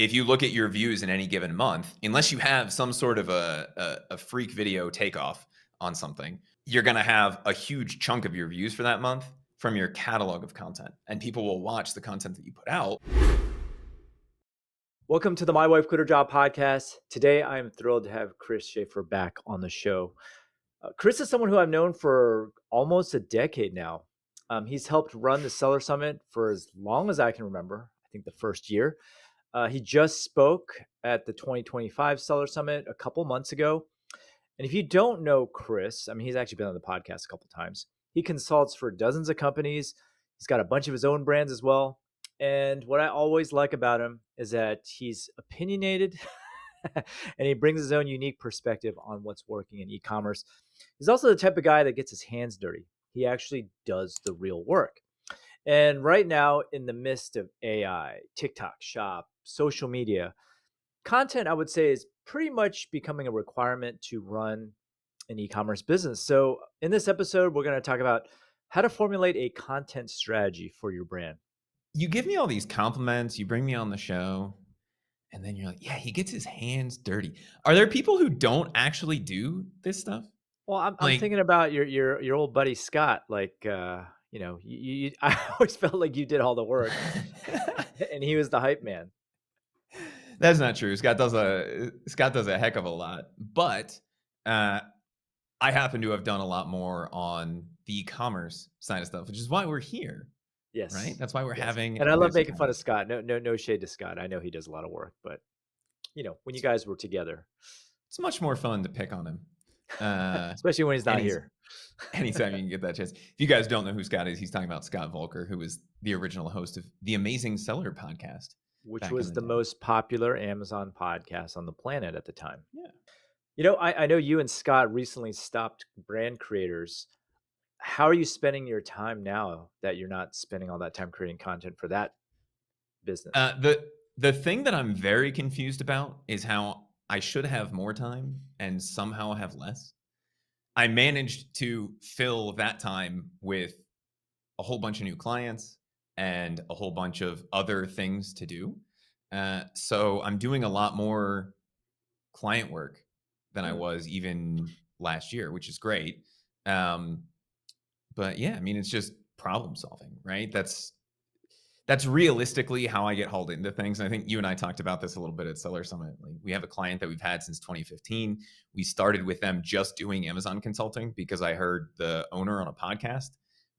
if you look at your views in any given month, unless you have some sort of a freak video takeoff on something, you're going to have a huge chunk of your views for that month from your catalog of content, and people will watch the content that you put out. Welcome to the My Wife Quit Her Job podcast. Today, I am thrilled to have Chris Shaffer back on the show. Chris is someone who I've known for almost a decade now. He's helped run the Seller Summit for as long as I can remember, I think the first year. He just spoke at the 2025 Seller Summit a couple months ago. And if you don't know Chris, I mean, he's actually been on the podcast a couple times. He consults for dozens of companies. He's got a bunch of his own brands as well. And what I always like about him is that he's opinionated and he brings his own unique perspective on what's working in e-commerce. He's also the type of guy that gets his hands dirty. He actually does the real work. And right now, in the midst of AI, TikTok Shop, social media, content, I would say, is pretty much becoming a requirement to run an e-commerce business. So in this episode, we're going to talk about how to formulate a content strategy for your brand. You give me all these compliments, you bring me on the show, and then you're like, yeah, he gets his hands dirty. Are there people who don't actually do this stuff? Well, I'm Like, thinking about your old buddy Scott. Like, I always felt like you did all the work, and he was the hype man. that's not true. Scott does a heck of a lot, but uh, I happen to have done a lot more on the e-commerce side of stuff, which is why we're here, right? Yes, That's why we're yes. having And I love this making fun of conversation. Scott. No shade to Scott. I know he does a lot of work, but when you guys were together, It's much more fun to pick on him. Uh, especially when he's not any here. anytime you can get that chance. If you guys don't know who Scott is, he's talking about Scott Volker, who was the original host of the Amazing Seller podcast Which back in was the the day. most popular Amazon podcast on the planet at the time. Yeah. I know you and Scott recently stopped brand creators. How are you spending your time now that you're not spending all that time creating content for that business? The thing that I'm very confused about is how I should have more time and somehow have less. I managed to fill that time with a whole bunch of new clients and a whole bunch of other things to do. So I'm doing a lot more client work than I Hmm. was even last year, which is great. Um, but yeah, I mean, it's just problem solving, right? That's realistically how I get hauled into things. And I think you and I talked about this a little bit at Seller Summit. Like, we have a client that we've had since 2015. We started with them just doing Amazon consulting because I heard the owner on a podcast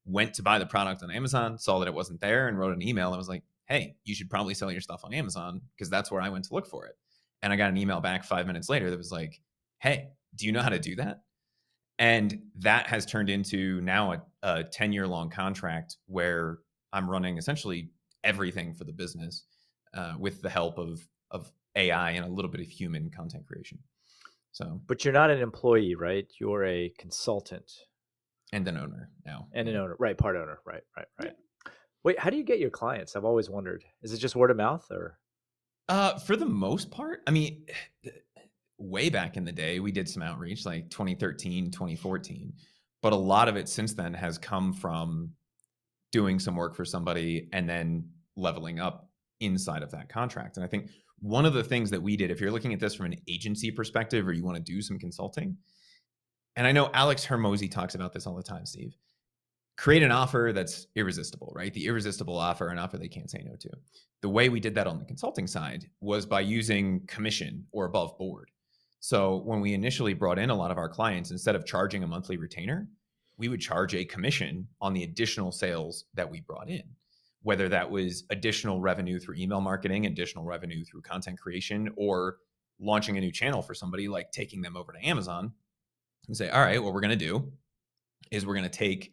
went to buy the product on Amazon, saw that it wasn't there, and wrote an email and was like, hey, you should probably sell your stuff on Amazon because that's where I went to look for it. And I got an email back 5 minutes later that was like, hey, do you know how to do that? And that has turned into now a 10-year long contract where I'm running essentially everything for the business with the help of AI and a little bit of human content creation. So, But you're not an employee, right? You're a consultant and an owner now. and an Yeah. owner, right? Part owner, right, right, Yeah. right. Wait, how do you get your clients? I've always wondered. Is it just word of mouth or? For the most part, I mean, way back in the day, we did some outreach like 2013, 2014, but a lot of it since then has come from doing some work for somebody and then leveling up inside of that contract. And I think one of the things that we did, if you're looking at this from an agency perspective or you want to do some consulting, and I know Alex Hermosi talks about this all the time, Steve, create an offer that's irresistible, right? The irresistible offer, an offer they can't say no to. The way we did that on the consulting side was by using commission or above board. So when we initially brought in a lot of our clients, instead of charging a monthly retainer, we would charge a commission on the additional sales that we brought in, whether that was additional revenue through email marketing, additional revenue through content creation, or launching a new channel for somebody, like taking them over to Amazon and say, all right, what we're going to do is we're going to take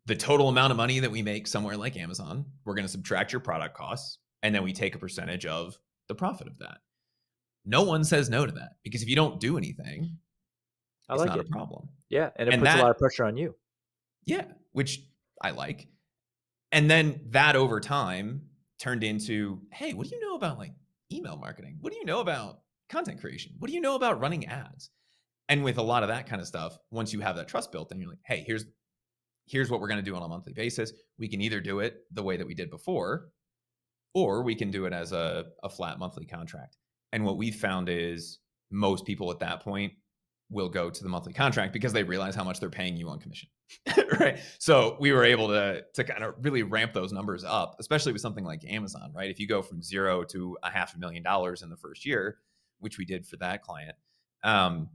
the total amount of money that we make somewhere like Amazon, we're going to subtract your product costs, and then we take a percentage of the profit of that. No one says no to that because if you don't do anything, I it's like not a it. problem. Yeah, and it And puts a lot that, of pressure on you. yeah, which I like. And then that over time turned into, hey, what do you know about like email marketing? What do you know about content creation? What do you know about running ads? And with a lot of that kind of stuff, once you have that trust built, then you're like, hey, here's what we're going to do on a monthly basis. We can either do it the way that we did before, or we can do it as a flat monthly contract. And what we found is most people at that point will go to the monthly contract because they realize how much they're paying you on commission. Right. So we were able to kind of really ramp those numbers up, especially with something like Amazon, right? If you go from zero to $500,000 in the first year, which we did for that client, 10,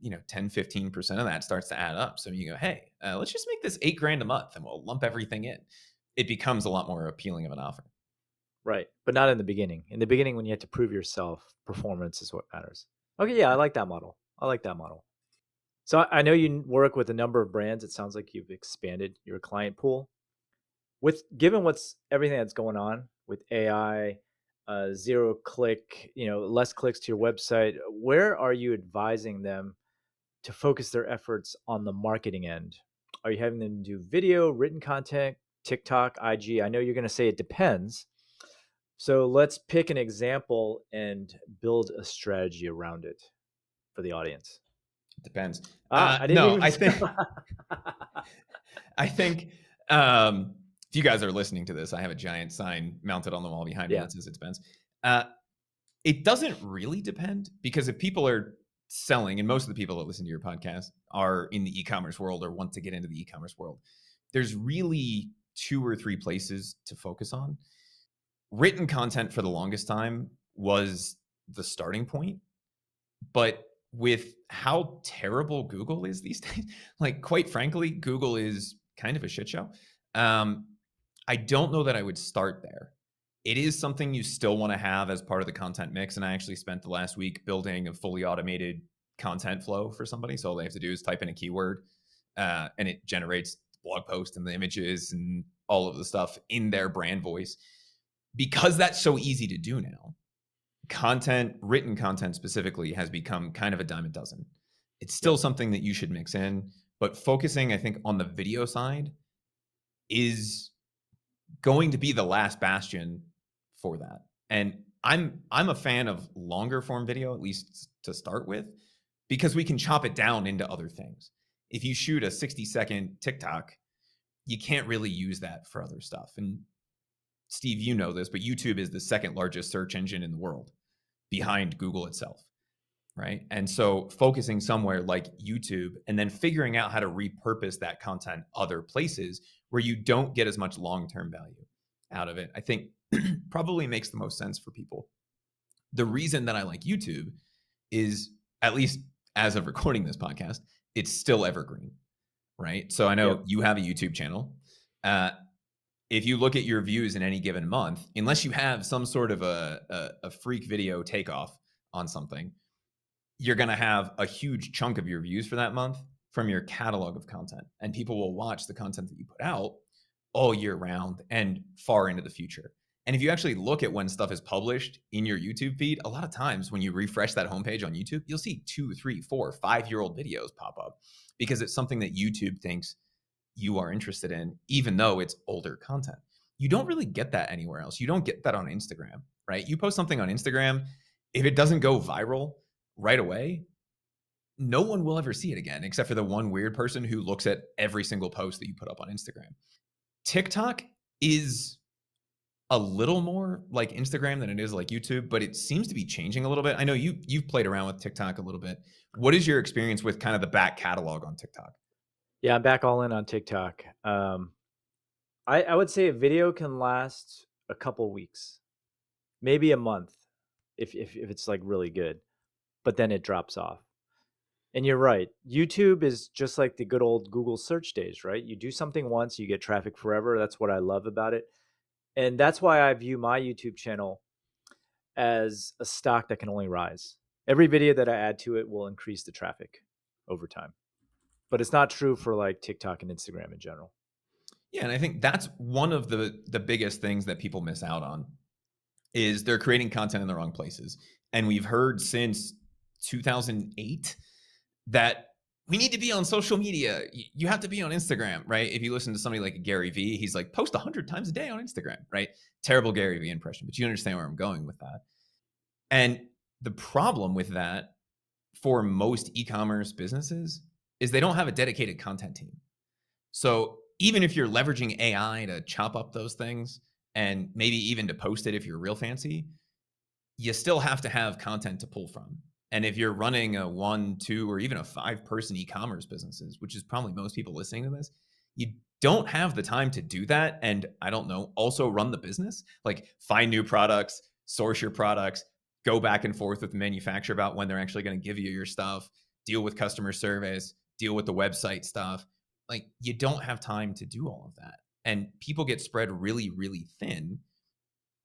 15% of that starts to add up. So you go, hey, let's just make this $8,000 a month and we'll lump everything in. It becomes a lot more appealing of an offer. Right. But not in the beginning. In the beginning, when you have to prove yourself, performance is what matters. Okay. Yeah. I like that model. I like that model. So I know you work with a number of brands. It sounds like you've expanded your client pool. With given what's everything that's going on with AI, zero click, less clicks to your website, where are you advising them to focus their efforts on the marketing end? Are you having them do video, written content, TikTok, IG? I know you're going to say it depends. So let's pick an example and build a strategy around it for the audience. It depends. I didn't No, even. I think if you guys are listening to this, I have a giant sign mounted on the wall behind me Yeah. that says it depends. It doesn't really depend, because if people are selling, and most of the people that listen to your podcast are in the e-commerce world or want to get into the e-commerce world, there's really 2 or 3 places to focus on. Written content for the longest time was the starting point, but with how terrible Google is these days, like, quite frankly, Google is kind of a shit show. I don't know that I would start there. It is something you still want to have as part of the content mix. And I actually spent the last week building a fully automated content flow for somebody. So all they have to do is type in a keyword, and it generates blog posts and the images and all of the stuff in their brand voice. Because that's so easy to do now, written content specifically, has become kind of a dime a dozen. It's still Yep. something that you should mix in, but focusing, I think, on the video side is going to be the last bastion for that. And I'm a fan of longer form video, at least to start with, because we can chop it down into other things. If you shoot a 60-second TikTok, you can't really use that for other stuff. And Steve, you know this, but YouTube is the second largest search engine in the world, behind Google itself, right? And so focusing somewhere like YouTube and then figuring out how to repurpose that content other places where you don't get as much long-term value out of it, I think probably makes the most sense for people. The reason that I like YouTube is, at least as of recording this podcast, it's still evergreen, right? So I know Yep. you have a YouTube channel. If you look at your views in any given month, unless you have some sort of a freak video takeoff on something, you're going to have a huge chunk of your views for that month from your catalog of content. And people will watch the content that you put out all year round and far into the future. And if you actually look at when stuff is published in your YouTube feed, a lot of times when you refresh that homepage on YouTube, you'll see 2, 3, 4, 5-year-old videos pop up, because it's something that YouTube thinks you are interested in, even though it's older content. You don't really get that anywhere else. You don't get that on Instagram, right? You post something on Instagram, if it doesn't go viral right away, no one will ever see it again, except for the one weird person who looks at every single post that you put up on Instagram. TikTok is a little more like Instagram than it is like YouTube, but it seems to be changing a little bit. I know you've played around with TikTok a little bit. What is your experience with kind of the back catalog on TikTok? Yeah, I'm back all in on TikTok. I would say a video can last a couple weeks, maybe a month, if it's like really good, but then it drops off. And you're right. YouTube is just like the good old Google search days, right? You do something once, you get traffic forever. That's what I love about it. And that's why I view my YouTube channel as a stock that can only rise. Every video that I add to it will increase the traffic over time. But it's not true for like TikTok and Instagram in general. Yeah, and I think that's one of the biggest things that people miss out on, is they're creating content in the wrong places. And we've heard since 2008 that we need to be on social media. You have to be on Instagram, right? If you listen to somebody like Gary Vee, he's like, post 100 times a day on Instagram, right? Terrible Gary Vee impression, but you understand where I'm going with that. And the problem with that for most e-commerce businesses is they don't have a dedicated content team. So even if you're leveraging AI to chop up those things and maybe even to post it if you're real fancy, you still have to have content to pull from. And if you're running a 1, 2, or even a 5-person e-commerce businesses, which is probably most people listening to this, you don't have the time to do that. And I don't know, also run the business, like find new products, source your products, go back and forth with the manufacturer about when they're actually going to give you your stuff, deal with customer service, deal with the website stuff. Like you don't have time to do all of that. And people get spread really, really thin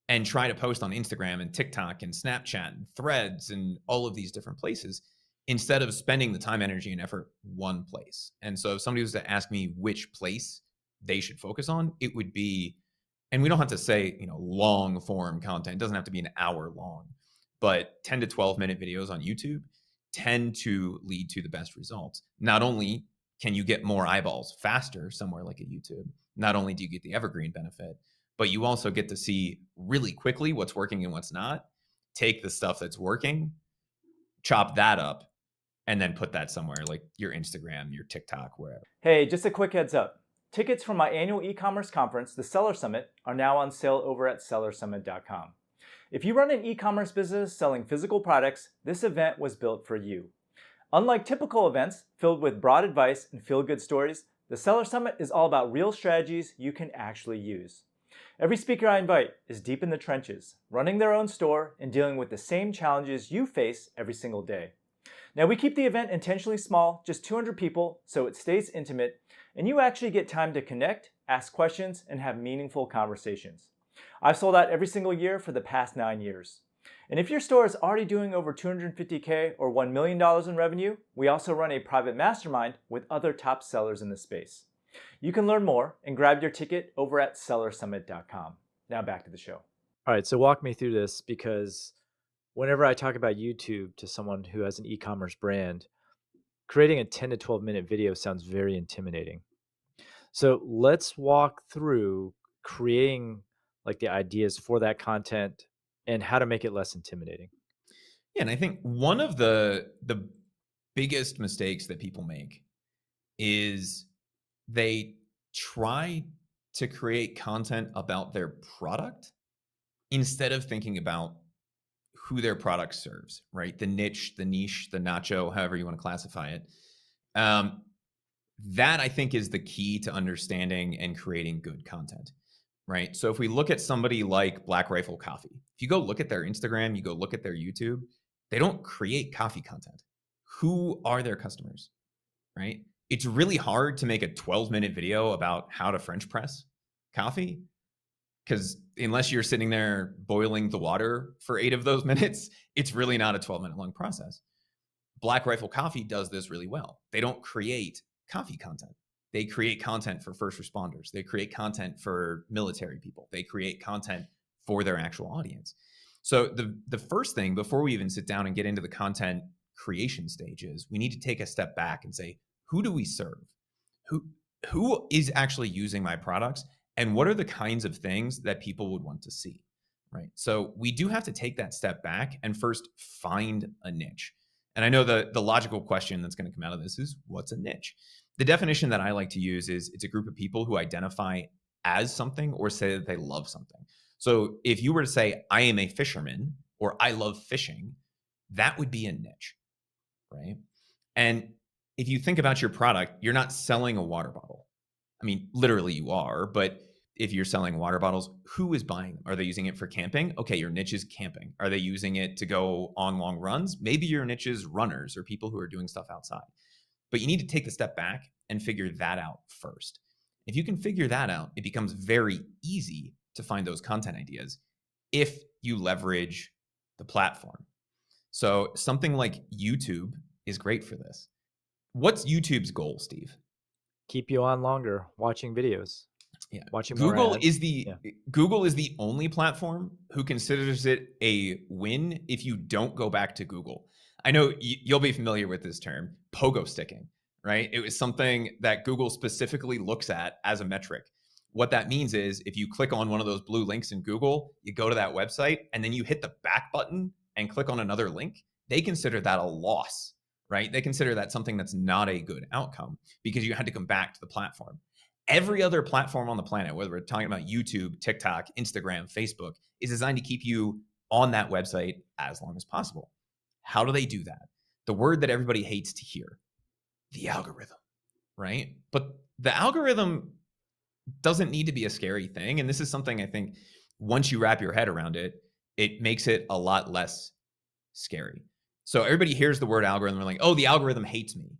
and try to post on Instagram and TikTok and Snapchat and Threads and all of these different places instead of spending the time, energy, and effort one place. And so if somebody was to ask me which place they should focus on, it would be, and we don't have to say, long form content. It doesn't have to be an hour long, but 10 to 12-minute videos on YouTube tend to lead to the best results. Not only can you get more eyeballs faster somewhere like a YouTube, not only do you get the evergreen benefit, but you also get to see really quickly what's working and what's not. Take the stuff that's working, chop that up, and then put that somewhere like your Instagram, your TikTok, wherever. Hey, just a quick heads up. Tickets for my annual e-commerce conference, the Seller Summit, are now on sale over at sellersummit.com. If you run an e-commerce business selling physical products, this event was built for you. Unlike typical events filled with broad advice and feel-good stories, the Seller Summit is all about real strategies you can actually use. Every speaker I invite is deep in the trenches, running their own store and dealing with the same challenges you face every single day. Now, we keep the event intentionally small, just 200 people, so it stays intimate, and you actually get time to connect, ask questions, and have meaningful conversations. I've sold out every single year for the past 9 years. And if your store is already doing over $250K or $1 million in revenue, we also run a private mastermind with other top sellers in the space. You can learn more and grab your ticket over at sellersummit.com. Now back to the show. All right, so walk me through this, because whenever I talk about YouTube to someone who has an e-commerce brand, creating a 10 to 12 minute video sounds very intimidating. So let's walk through creating like the ideas for that content and how to make it less intimidating. Yeah, and I think one of the biggest mistakes that people make is they try to create content about their product instead of thinking about who their product serves, right? The niche, the nacho, however you want to classify it. That I think is the key to understanding and creating good content, right? So if we look at somebody like Black Rifle Coffee, if you go look at their Instagram, you go look at their YouTube, they don't create coffee content. Who are their customers, right? It's really hard to make a 12-minute video about how to French press coffee, because unless you're sitting there boiling the water for 8 of those minutes, it's really not a 12-minute long process. Black Rifle Coffee does this really well. They don't create coffee content. They create content for first responders. They create content for military people. They create content for their actual audience. So the first thing before we even sit down and get into the content creation stages, we need to take a step back and say, who do we serve? Who is actually using my products? And what are the kinds of things that people would want to see, right? So we do have to take that step back and first find a niche. And I know the logical question that's going to come out of this is, what's a niche? The definition that I like to use is it's a group of people who identify as something or say that they love something. So if you were to say, I am a fisherman or I love fishing, that would be a niche, right? And if you think about your product, you're not selling a water bottle. I mean, literally you are, but if you're selling water bottles, who is buying them? Are they using it for camping? Okay, your niche is camping. Are they using it to go on long runs? Maybe your niche is runners or people who are doing stuff outside. But you need to take a step back and figure that out first. If you can figure that out, it becomes very easy to find those content ideas if you leverage the platform. So something like YouTube is great for this. What's YouTube's goal, Steve? Keep you on longer watching videos. Yeah. Watching more ads. Google is the only platform who considers it a win if you don't go back to Google. I know you'll be familiar with this term, pogo sticking, right? It was something that Google specifically looks at as a metric. What that means is if you click on one of those blue links in Google, you go to that website and then you hit the back button and click on another link, they consider that a loss, right? They consider that something that's not a good outcome because you had to come back to the platform. Every other platform on the planet, whether we're talking about YouTube, TikTok, Instagram, Facebook, is designed to keep you on that website as long as possible. How do they do that? The word that everybody hates to hear, the algorithm, right? But the algorithm doesn't need to be a scary thing. And this is something I think once you wrap your head around it, it makes it a lot less scary. So everybody hears the word algorithm, they're like, oh, the algorithm hates me,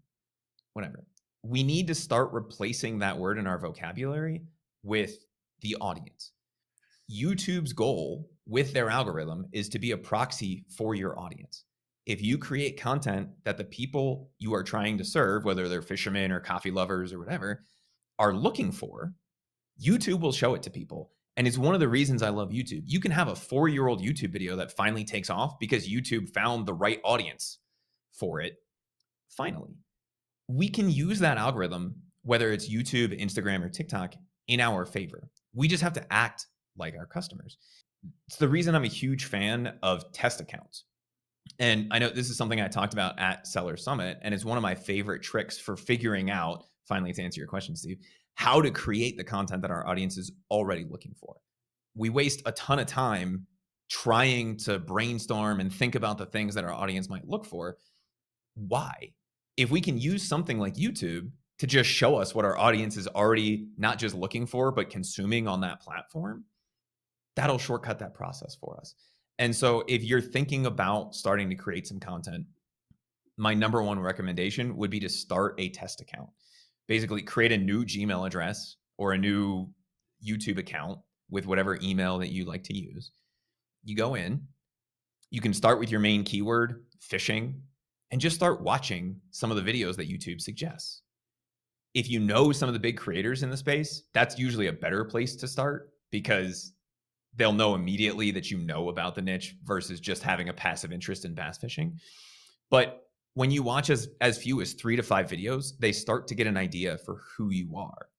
whatever. We need to start replacing that word in our vocabulary with the audience. YouTube's goal with their algorithm is to be a proxy for your audience. If you create content that the people you are trying to serve, whether they're fishermen or coffee lovers or whatever, are looking for, YouTube will show it to people. And it's one of the reasons I love YouTube. You can have a 4-year-old YouTube video that finally takes off because YouTube found the right audience for it. Finally, we can use that algorithm, whether it's YouTube, Instagram, or TikTok, in our favor. We just have to act like our customers. It's the reason I'm a huge fan of test accounts. And I know this is something I talked about at Seller Summit, and it's one of my favorite tricks for figuring out, finally, to answer your question, Steve, how to create the content that our audience is already looking for. We waste a ton of time trying to brainstorm and think about the things that our audience might look for. Why? If we can use something like YouTube to just show us what our audience is already not just looking for, but consuming on that platform, that'll shortcut that process for us. And so if you're thinking about starting to create some content, my number one recommendation would be to start a test account. Basically, create a new Gmail address or a new YouTube account with whatever email that you like to use. You go in, you can start with your main keyword, fishing, and just start watching some of the videos that YouTube suggests. If you know some of the big creators in the space, that's usually a better place to start because they'll know immediately that you know about the niche versus just having a passive interest in bass fishing. But when you watch as few as 3 to 5 videos, they start to get an idea for who you are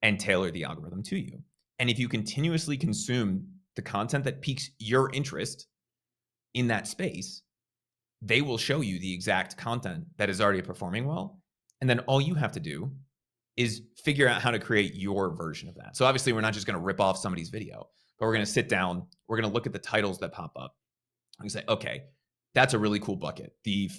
and tailor the algorithm to you. And if you continuously consume the content that piques your interest in that space, they will show you the exact content that is already performing well. And then all you have to do is figure out how to create your version of that. So obviously we're not just going to rip off somebody's video, but we're going to sit down, we're going to look at the titles that pop up and say, okay, that's a really cool bucket. The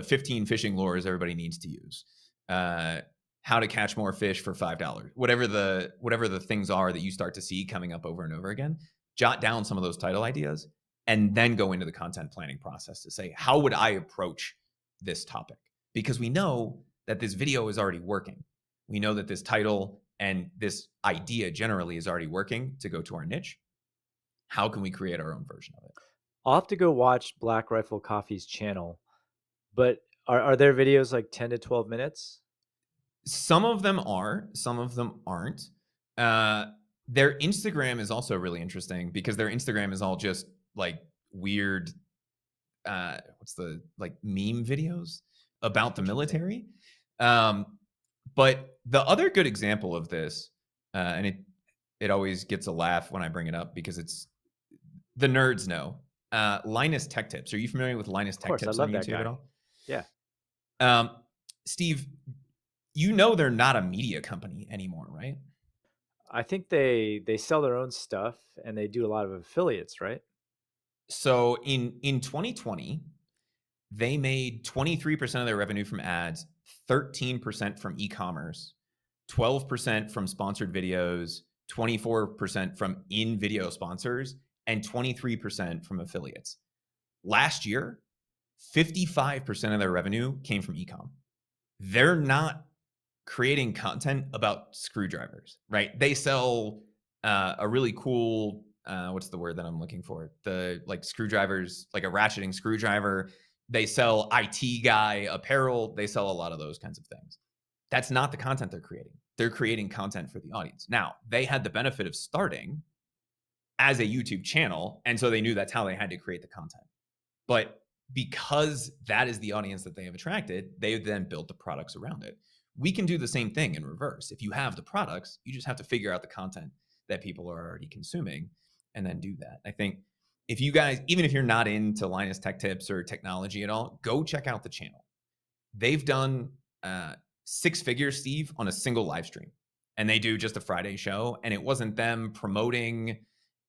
15 fishing lures everybody needs to use. How to catch more fish for $5. Whatever the things are that you start to see coming up over and over again, jot down some of those title ideas and then go into the content planning process to say, how would I approach this topic? Because we know that this video is already working. We know that this title and this idea generally is already working to go to our niche. How can we create our own version of it? I'll have to go watch Black Rifle Coffee's channel, but are their videos like 10 to 12 minutes? Some of them are, some of them aren't. Their Instagram is also really interesting because their Instagram is all just like weird, what's the like meme videos about the Interesting. military. But the other good example of this, and it always gets a laugh when I bring it up because it's the nerds know. Linus Tech Tips. Are you familiar with Linus Of Tech course, I Tips on love that YouTube at guy. all? Yeah. Um, Steve, you know they're not a media company anymore, right? I think they sell their own stuff and they do a lot of affiliates, right? So in 2020, they made 23% of their revenue from ads, 13% from e-commerce, 12% from sponsored videos, 24% from in-video sponsors, and 23% from affiliates. Last year, 55% of their revenue came from e-com. They're not creating content about screwdrivers, right? They sell a really cool what's the word that I'm looking for? The like screwdrivers, like a ratcheting screwdriver. They sell IT guy apparel. They sell a lot of those kinds of things. That's not the content they're creating. They're creating content for the audience. Now, they had the benefit of starting as a YouTube channel, and so they knew that's how they had to create the content. But because that is the audience that they have attracted, they then built the products around it. We can do the same thing in reverse. If you have the products, you just have to figure out the content that people are already consuming and then do that. I think if you guys, even if you're not into Linus Tech Tips or technology at all, go check out the channel. They've done 6 figures, Steve, on a single live stream. and they do just a Friday show, and it wasn't them promoting,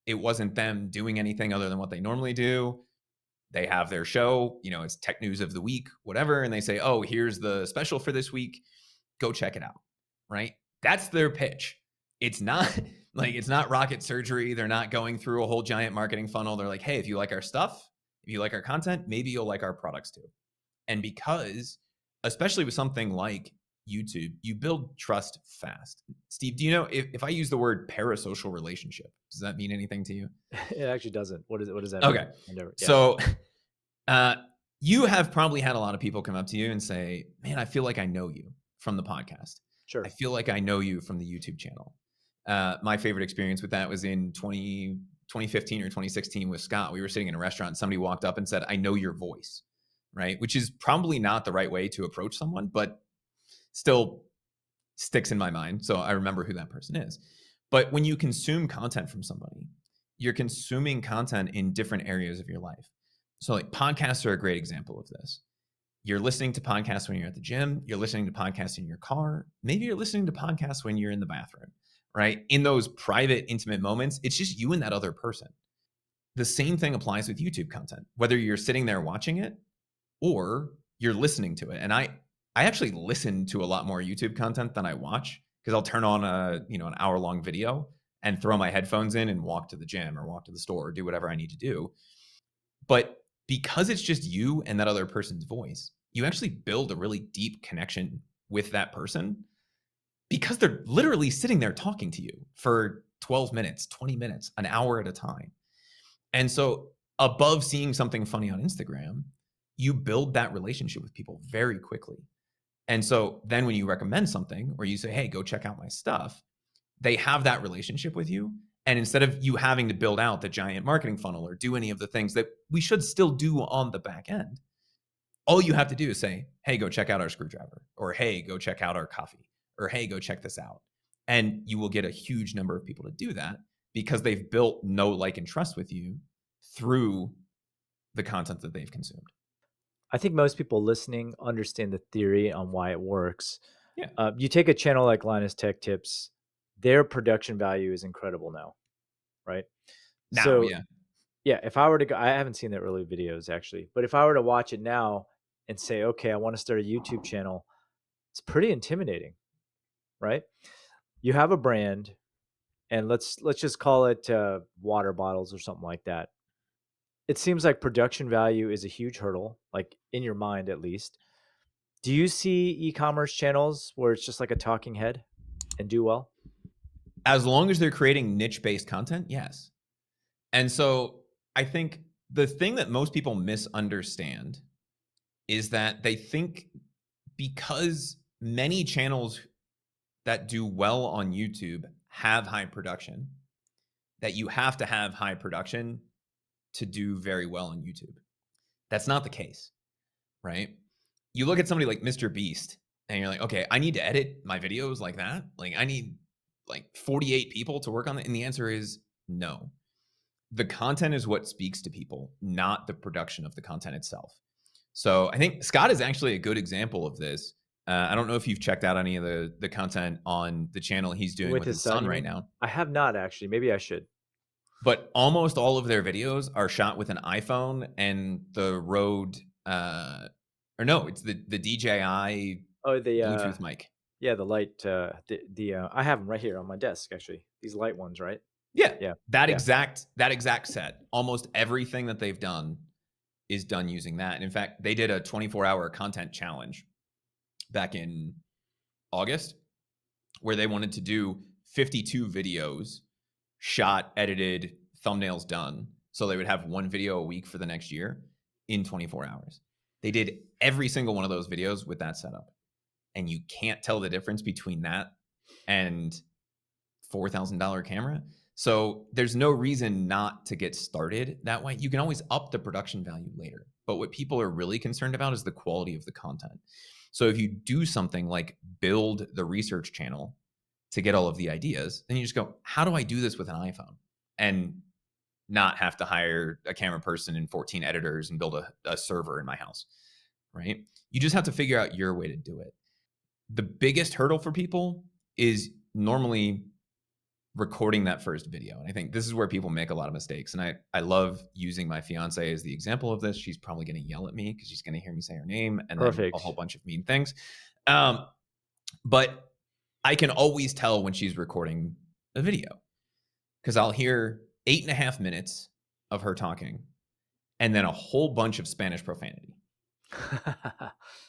it wasn't them doing anything other than what they normally do. They have their show, it's tech news of the week, whatever, and they say, "Oh, here's the special for this week. Go check it out." Right? That's their pitch. It's not it's not rocket surgery. They're not going through a whole giant marketing funnel. They're like, "Hey, if you like our stuff, if you like our content, maybe you'll like our products too." And because, especially with something like YouTube, you build trust fast. Steve, do you know if I use the word parasocial relationship, does that mean anything to you? It actually doesn't. What does that mean? Okay. I never. Yeah. So uh, you have probably had a lot of people come up to you and say, "Man, I feel like I know you from the podcast. I Sure. feel like I know you from the YouTube channel." My favorite experience with that was in 2015 or 2016 with Scott. We were sitting in a restaurant. And somebody walked up and said, "I know your voice," right? Which is probably not the right way to approach someone, but still sticks in my mind. So I remember who that person is. But when you consume content from somebody, you're consuming content in different areas of your life. So, like, podcasts are a great example of this. You're listening to podcasts when you're at the gym, you're listening to podcasts in your car, maybe you're listening to podcasts when you're in the bathroom, right? In those private, intimate moments, it's just you and that other person. The same thing applies with YouTube content, whether you're sitting there watching it or you're listening to it. And I actually listen to a lot more YouTube content than I watch, because I'll turn on an hour-long video and throw my headphones in and walk to the gym or walk to the store or do whatever I need to do. But because it's just you and that other person's voice, you actually build a really deep connection with that person, because they're literally sitting there talking to you for 12 minutes, 20 minutes, an hour at a time. And so, above seeing something funny on Instagram, you build that relationship with people very quickly. And so then when you recommend something or you say, "Hey, go check out my stuff," they have that relationship with you. And instead of you having to build out the giant marketing funnel or do any of the things that we should still do on the back end, all you have to do is say, "Hey, go check out our screwdriver," or "Hey, go check out our coffee," or "Hey, go check this out." And you will get a huge number of people to do that, because they've built know, like, and trust with you through the content that they've consumed. I think most people listening understand the theory on why it works. Yeah. You take a channel like Linus Tech Tips, their production value is incredible now, right? Now, So yeah. yeah, if I were to go, I haven't seen the early videos actually, but if I were to watch it now and say, okay, I want to start a YouTube channel, it's pretty intimidating, right? You have a brand, and let's just call it water bottles or something like that. It seems like production value is a huge hurdle, like in your mind at least. Do you see e-commerce channels where it's just like a talking head and do well? As long as they're creating niche-based content, yes. And so I think the thing that most people misunderstand is that they think, because many channels that do well on YouTube have high production, that you have to have high production to do very well on YouTube. That's not the case, right? You look at somebody like Mr. Beast and you're like, "Okay, I need to edit my videos like that. Like, I need like 48 people to work on it." And the answer is no. The content is what speaks to people, not the production of the content itself. So I think Scott is actually a good example of this. I don't know if you've checked out any of the content on the channel he's doing With with his his son, son you right mean? now, I have not actually. Maybe I should. but almost all of their videos are shot with an iPhone and the Rode, or no, it's the DJI Oh, the Bluetooth mic. yeah, the light the I have them right here on my desk actually. These light ones, right? Yeah, Yeah. that Yeah. exact set. Almost everything that they've done is done using that. And in fact, they did a 24-hour content challenge back in August, where they wanted to do 52 videos shot, edited, thumbnails done. So they would have one video a week for the next year in 24 hours. They did every single one of those videos with that setup. And you can't tell the difference between that and $4,000 camera. So there's no reason not to get started that way. You can always up the production value later. But what people are really concerned about is the quality of the content. So if you do something like build the research channel to get all of the ideas, then you just go, "How do I do this with an iPhone?" And not have to hire a camera person and 14 editors and build a server in my house, right? You just have to figure out your way to do it. The biggest hurdle for people is normally recording that first video. And I think this is where people make a lot of mistakes. And I love using my fiance as the example of this. She's probably going to yell at me because she's going to hear me say her name and then a whole Perfect. bunch of mean things. Um, but I can always tell when she's recording a video because I'll hear 8.5 minutes of her talking and then a whole bunch of Spanish profanity.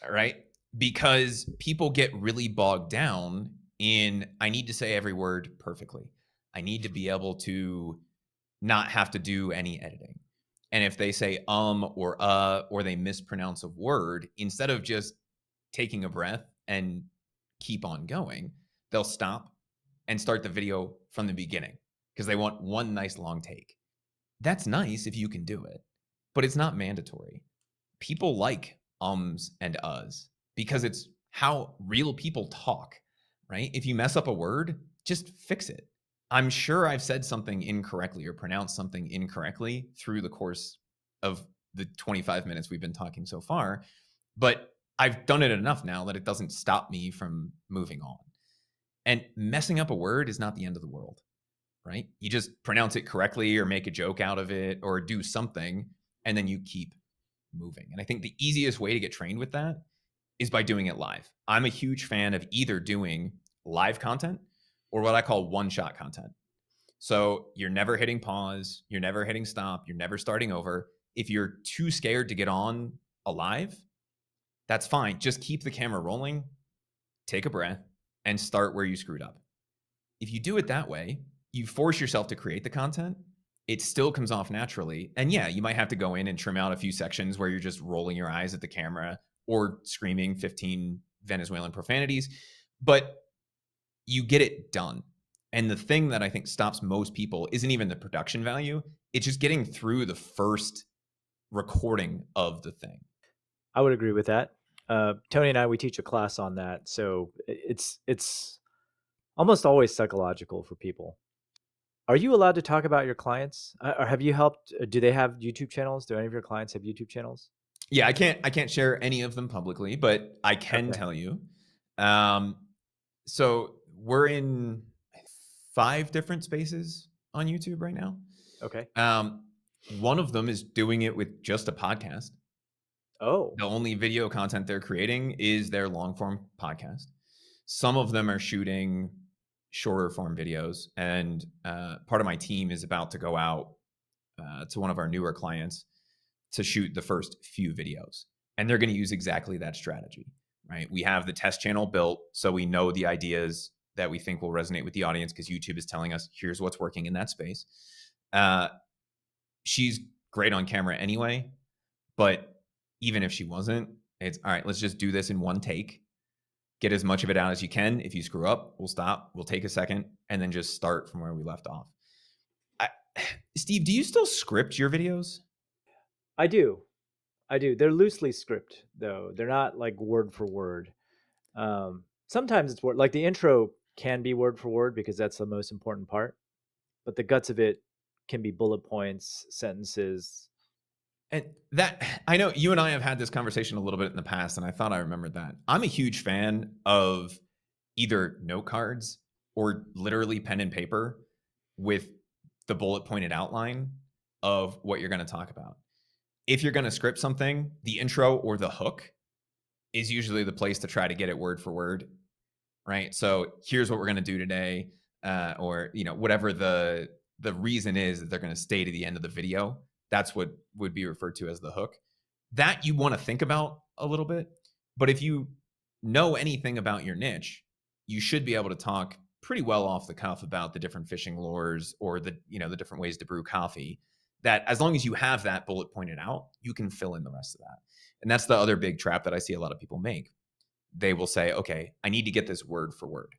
Right? Because people get really bogged down in, I need to say every word perfectly. I need to be able to not have to do any editing. And if they say or they mispronounce a word, instead of just taking a breath and keep on going, they'll stop and start the video from the beginning because they want one nice long take. That's nice if you can do it, but it's not mandatory. People like ums and uhs because it's how real people talk, right? If you mess up a word, just fix it. I'm sure I've said something incorrectly or pronounced something incorrectly through the course of the 25 minutes we've been talking so far, but I've done it enough now that it doesn't stop me from moving on. And messing up a word is not the end of the world, right? You just pronounce it correctly or make a joke out of it or do something, and then you keep moving. And I think the easiest way to get trained with that is by doing it live. I'm a huge fan of either doing live content or what I call one-shot content. So you're never hitting pause, you're never hitting stop, you're never starting over. If you're too scared to get on a live, that's fine. Just keep the camera rolling, take a breath, and start where you screwed up. If you do it that way, you force yourself to create the content. It still comes off naturally. And yeah, you might have to go in and trim out a few sections where you're just rolling your eyes at the camera or screaming 15 Venezuelan profanities, but you get it done. And the thing that I think stops most people isn't even the production value, it's just getting through the first recording of the thing. I would agree with that. Tony and I, we teach a class on that, so it's almost always psychological for people. Are you allowed to talk about your clients? Or have you helped? Do they have YouTube channels? Do any of your clients have YouTube channels? Yeah, I can't share any of them publicly, but I can Okay. tell you. Um, so we're in 5 different spaces on YouTube right now. Okay. Um, one of them is doing it with just a podcast. Oh, The only video content they're creating is their long form podcast. Some of them are shooting shorter form videos, and part of my team is about to go out to one of our newer clients to shoot the first few videos. And they're going to use exactly that strategy, right? We have the test channel built, so we know the ideas that we think will resonate with the audience because YouTube is telling us here's what's working in that space. Uh, she's great on camera anyway, but even if she wasn't, it's all right, let's just do this in one take. Get as much of it out as you can. If you screw up, we'll stop, we'll take a second, and then just start from where we left off. I, Steve, do you still script your videos? I do. I do. They're loosely script though. They're not like word for word. Sometimes it's word like the intro can be word for word because that's the most important part, but the guts of it can be bullet points, sentences. And that, I know you and I have had this conversation a little bit in the past, and I thought I remembered that. I'm a huge fan of either note cards or literally pen and paper with the bullet pointed outline of what you're going to talk about. If you're going to script something, the intro or the hook is usually the place to try to get it word for word, right? So here's what we're going to do today, or whatever the reason is that they're going to stay to the end of the video. That's what would be referred to as the hook. That you want to think about a little bit, but if you know anything about your niche, you should be able to talk pretty well off the cuff about the different fishing lures or the different ways to brew coffee. That as long as you have that bullet pointed out, you can fill in the rest of that. And that's the other big trap that I see a lot of people make. They will say, okay, I need to get this word for word.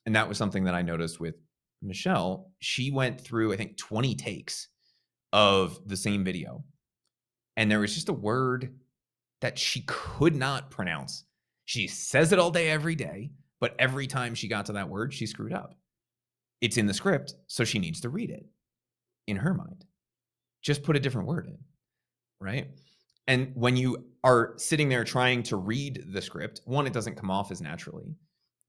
And that was something that I noticed with Michelle. She went through, I think, 20 takes of the same video. And there was just a word that she could not pronounce. She says it all day, every day, but every time she got to that word, she screwed up. It's in the script, so she needs to read it in her mind. Just put a different word in, right? And when you are sitting there trying to read the script, one, it doesn't come off as naturally.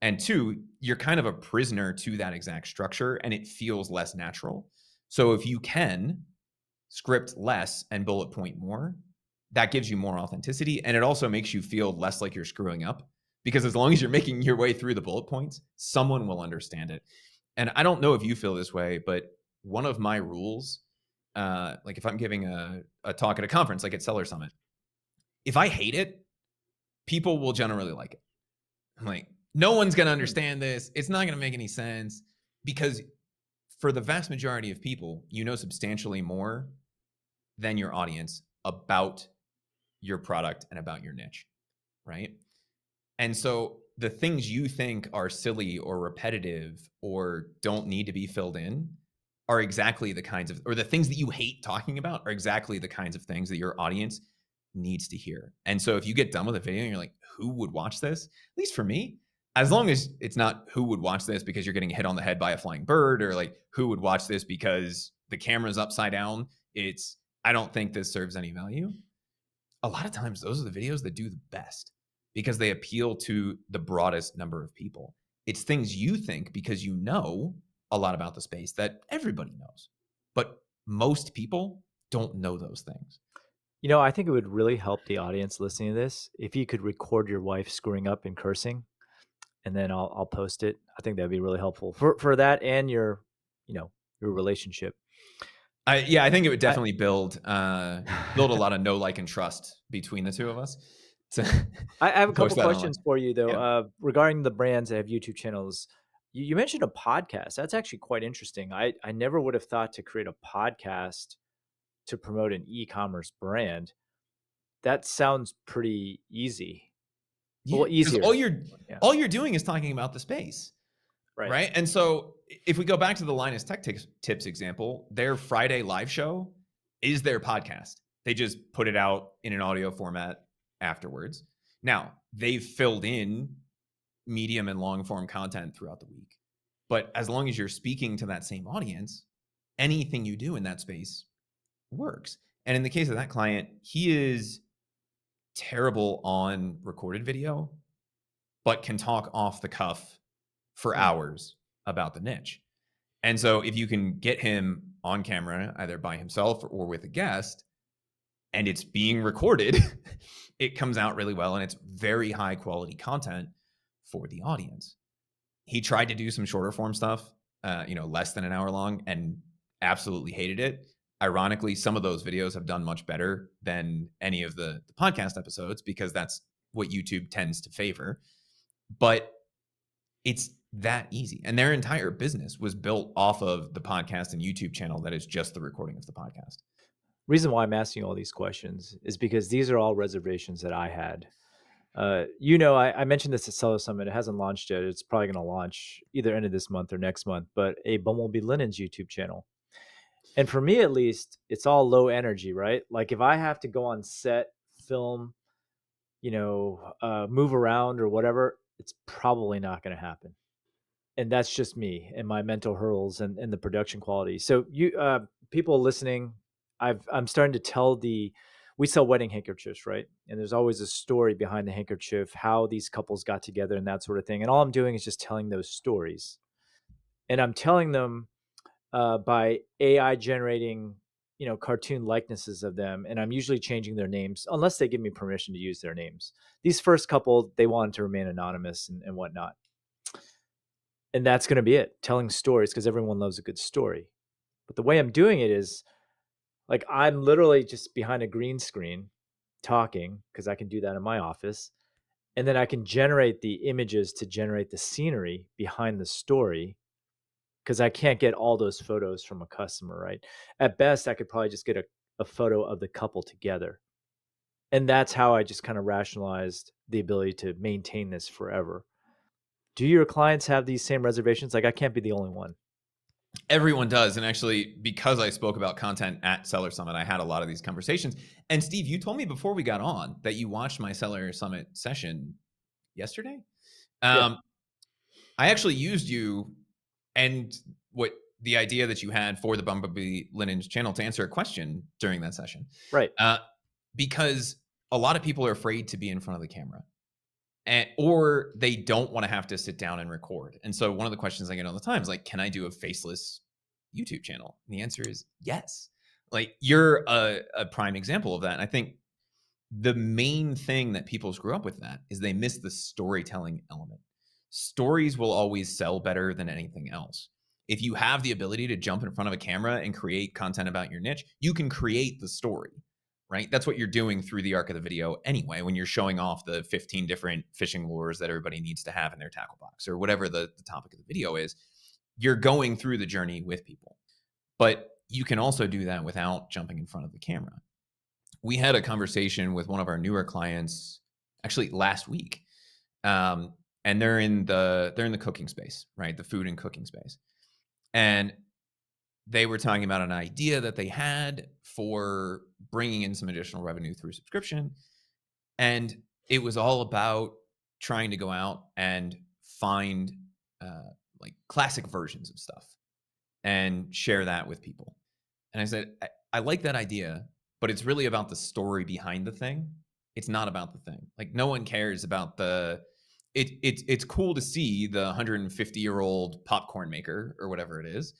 And two, you're kind of a prisoner to that exact structure and it feels less natural. So if you can script less and bullet point more, that gives you more authenticity. And it also makes you feel less like you're screwing up because as long as you're making your way through the bullet points, someone will understand it. And I don't know if you feel this way, but one of my rules, like if I'm giving a talk at a conference, like at Seller Summit, if I hate it, people will generally like it. I'm like, no one's going to Hmm. understand this. It's not going to make any sense because for the vast majority of people, you know substantially more than your audience about your product and about your niche, right? And so the things you think are silly or repetitive or don't need to be filled in are exactly the kinds of, or the things that you hate talking about are exactly the kinds of things that your audience needs to hear. And so if you get done with a video and you're like, who would watch this? At least for me, as long as it's not who would watch this because you're getting hit on the head by a flying bird or like who would watch this because the camera's upside down, it's, I don't think this serves any value. A lot of times those are the videos that do the best because they appeal to the broadest number of people. It's things you think because you know a lot about the space that everybody knows, but most people don't know those things. I think it would really help the audience listening to this if you could record your wife screwing up and cursing, and then I'll post it. I think that'd be really helpful for that and you know, your relationship. Yeah, I think it would I definitely build a lot of know, like, and trust between the two of us to, I have a to post couple that online. questions for you though. Yeah. Regarding the brands that have YouTube channels, you mentioned a podcast. That's actually quite interesting. I never would have thought to create a podcast to promote an e-commerce brand. That sounds pretty easy. Yeah, Well, because easier. Yeah. all you're doing is talking about the space. Right. Right. And so if we go back to the Linus Tech Tips example, their Friday live show is their podcast. They just put it out in an audio format afterwards. Now, they've filled in medium and long form content throughout the week. But as long as you're speaking to that same audience, anything you do in that space works. And in the case of that client, he is terrible on recorded video, but can talk off the cuff for Hmm. hours about the niche. And so if you can get him on camera, either by himself or with a guest, and it's being recorded, it comes out really well and it's very high quality content for the audience. He tried to do some shorter form stuff, less than an hour long and absolutely hated it. Ironically, some of those videos have done much better than any of the podcast episodes because that's what YouTube tends to favor. But it's that easy. And their entire business was built off of the podcast and YouTube channel that is just the recording of the podcast. Reason why I'm asking all these questions is because these are all reservations that I had. I mentioned this at Seller Summit. It hasn't launched yet. It's probably going to launch either end of this month or next month, but a Bumblebee Linens YouTube channel. And for me, at least, it's all low energy, right? Like if I have to go on set, film, move around or whatever, it's probably not going to happen. And that's just me and my mental hurdles and the production quality. So people listening, I'm starting to tell we sell wedding handkerchiefs, right? And there's always a story behind the handkerchief, how these couples got together and that sort of thing. And all I'm doing is just telling those stories. And I'm telling them by AI generating, cartoon likenesses of them. And I'm usually changing their names unless they give me permission to use their names. These first couple, they wanted to remain anonymous and whatnot. And that's going to be it, telling stories because everyone loves a good story. But the way I'm doing it is like I'm literally just behind a green screen talking because I can do that in my office. And then I can generate the images to generate the scenery behind the story because I can't get all those photos from a customer, right? At best, I could probably just get a photo of the couple together. And that's how I just kind of rationalized the ability to maintain this forever. Do your clients have these same reservations? Like, I can't be the only one. Everyone does. And actually, because I spoke about content at Seller Summit, I had a lot of these conversations. And Steve, you told me before we got on that you watched my Seller Summit session yesterday. Yeah, Um, I actually used you and what the idea that you had for the Bumblebee Linens channel to answer a question during that session. right. Uh, because a lot of people are afraid to be in front of the camera. or they don't want to have to sit down and record. And so one of the questions I get all the time is like, can I do a faceless YouTube channel? And the answer is yes. Like you're a prime example of that. And I think the main thing that people screw up with that is they miss the storytelling element. Stories will always sell better than anything else. If you have the ability to jump in front of a camera and create content about your niche, you can create the story, right? That's what you're doing through the arc of the video anyway, when you're showing off the 15 different fishing lures that everybody needs to have in their tackle box or whatever the topic of the video is. You're going through the journey with people. But you can also do that without jumping in front of the camera. We had a conversation with one of our newer clients actually last week, and they're in the cooking space, right? The food and cooking space, and they were talking about an idea that they had for bringing in some additional revenue through subscription, and it was all about trying to go out and find like classic versions of stuff and share that with people. And I said, I like that idea, but it's really about the story behind the thing. It's not about the thing. Like no one cares about it's cool to see the 150-year-old popcorn maker or whatever it is,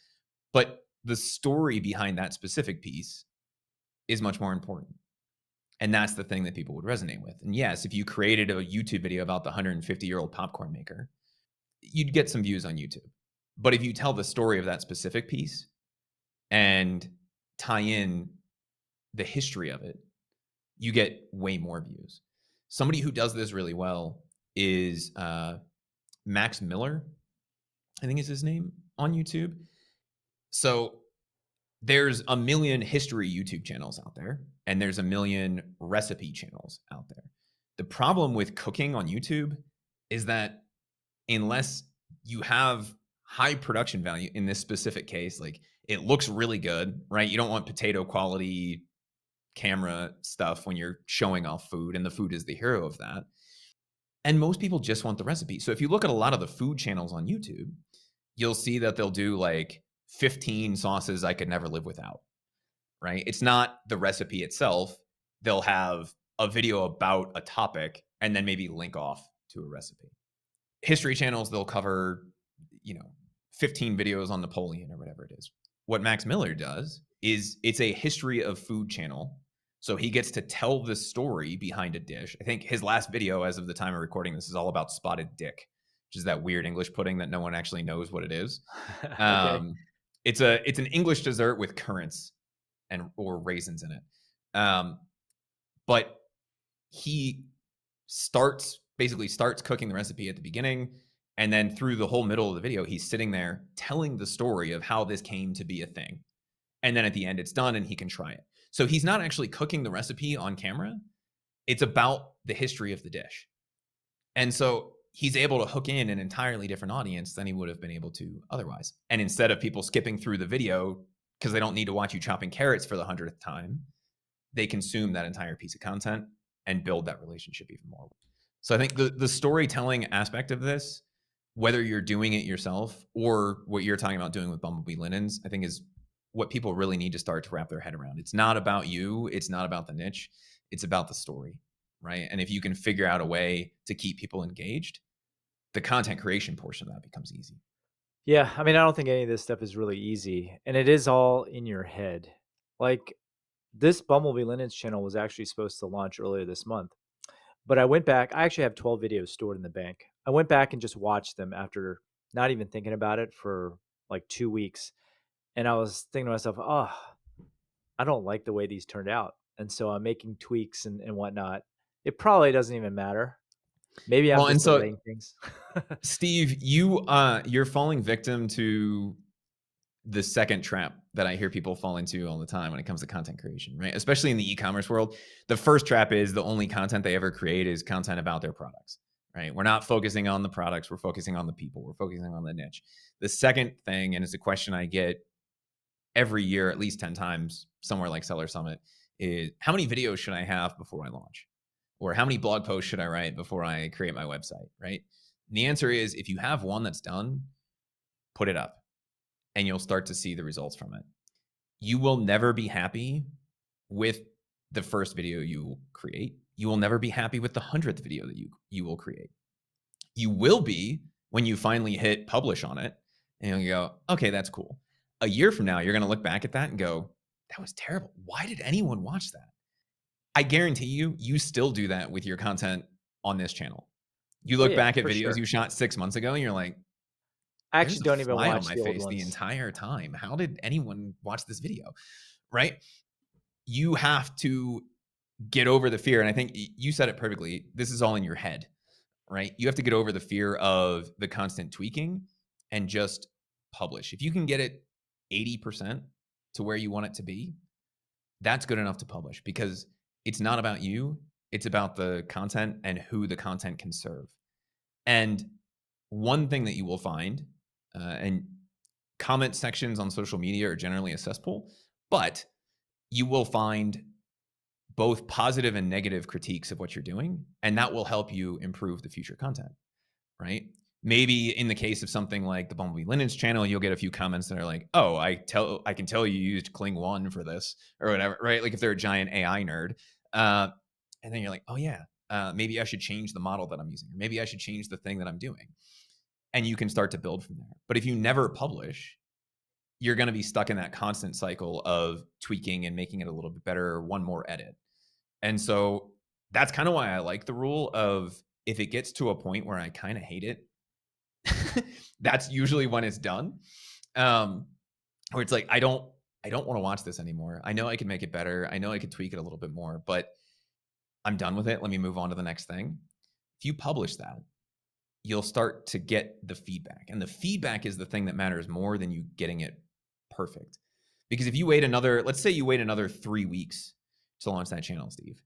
but the story behind that specific piece is much more important. And that's the thing that people would resonate with. And yes, if you created a YouTube video about the 150-year-old popcorn maker, you'd get some views on YouTube. But if you tell the story of that specific piece and tie in the history of it, you get way more views. Somebody who does this really well is Max Miller, I think is his name, on YouTube. So there's a million history YouTube channels out there, and there's a million recipe channels out there. The problem with cooking on YouTube is that unless you have high production value in this specific case, like it looks really good, right? You don't want potato quality camera stuff when you're showing off food, and the food is the hero of that. And most people just want the recipe. So if you look at a lot of the food channels on YouTube, you'll see that they'll do like 15 sauces I could never live without, right? It's not the recipe itself. They'll have a video about a topic and then maybe link off to a recipe. History channels, they'll cover, 15 videos on Napoleon or whatever it is. What Max Miller does is it's a history of food channel. So he gets to tell the story behind a dish. I think his last video, as of the time of recording this, is all about spotted dick, which is that weird English pudding that no one actually knows what it is. Okay. It's an English dessert with currants or raisins in it. But he basically starts cooking the recipe at the beginning, and then through the whole middle of the video, he's sitting there telling the story of how this came to be a thing. And then at the end, it's done and he can try it. So he's not actually cooking the recipe on camera. It's about the history of the dish. And so he's able to hook in an entirely different audience than he would have been able to otherwise. And instead of people skipping through the video because they don't need to watch you chopping carrots for the 100th time, they consume that entire piece of content and build that relationship even more. So I think the storytelling aspect of this, whether you're doing it yourself or what you're talking about doing with Bumblebee Linens, I think is what people really need to start to wrap their head around. It's not about you. It's not about the niche. It's about the story, right? And if you can figure out a way to keep people engaged, the content creation portion of that becomes easy. Yeah, I mean, I don't think any of this stuff is really easy, and it is all in your head. Like this Bumblebee Linens channel was actually supposed to launch earlier this month, but I went back. I actually have 12 videos stored in the bank. I went back and just watched them after not even thinking about it for like 2 weeks, and I was thinking to myself, "Oh, I don't like the way these turned out," and so I'm making tweaks and whatnot. It probably doesn't even matter. Maybe I'm Well, and just so delaying things. Steve, you're falling victim to the second trap that I hear people fall into all the time when it comes to content creation, right? Especially in the e-commerce world. The first trap is the only content they ever create is content about their products, right? We're not focusing on the products, we're focusing on the people, we're focusing on the niche. The second thing, and it's a question I get every year at least 10 times somewhere like Seller Summit, is how many videos should I have before I launch? Or how many blog posts should I write before I create my website, right? And the answer is if you have one that's done, put it up and you'll start to see the results from it. You will never be happy with the first video you create. You will never be happy with the 100th video that you will create. You will be when you finally hit publish on it and you go, okay, that's cool. A year from now, you're going to look back at that and go, that was terrible. Why did anyone watch that? I guarantee you, you still do that with your content on this channel. You Oh look yeah, back at for videos sure. you shot 6 months ago and you're like, I there's actually a don't even fly on watch my the old face the ones. entire time. How did anyone watch this video? Right? You have to get over the fear. And I think you said it perfectly. This is all in your head, right? You have to get over the fear of the constant tweaking and just publish. If you can get it 80% to where you want it to be, that's good enough to publish because it's not about you. It's about the content and who the content can serve. And one thing that you will find, and comment sections on social media are generally a cesspool, but you will find both positive and negative critiques of what you're doing, and that will help you improve the future content, right? Maybe in the case of something like the Bumblebee Linens channel, you'll get a few comments that are like, "Oh, I can tell you used Kling One for this or whatever," right? Like if they're a giant AI nerd, uh, and then you're like, "Oh yeah, maybe I should change the model that I'm using, or maybe I should change the thing that I'm doing," and you can start to build from there. But if you never publish, you're going to be stuck in that constant cycle of tweaking and making it a little bit better, or one more edit. And so that's kind of why I like the rule of if it gets to a point where I kind of hate it, that's usually when it's done. Um, where it's like I don't want to watch this anymore. I know I could make it better. I know I could tweak it a little bit more, but I'm done with it. Let me move on to the next thing. If you publish that, you'll start to get the feedback. And the feedback is the thing that matters more than you getting it perfect. Because if you wait another, let's say you wait another 3 weeks to launch that channel, Steve,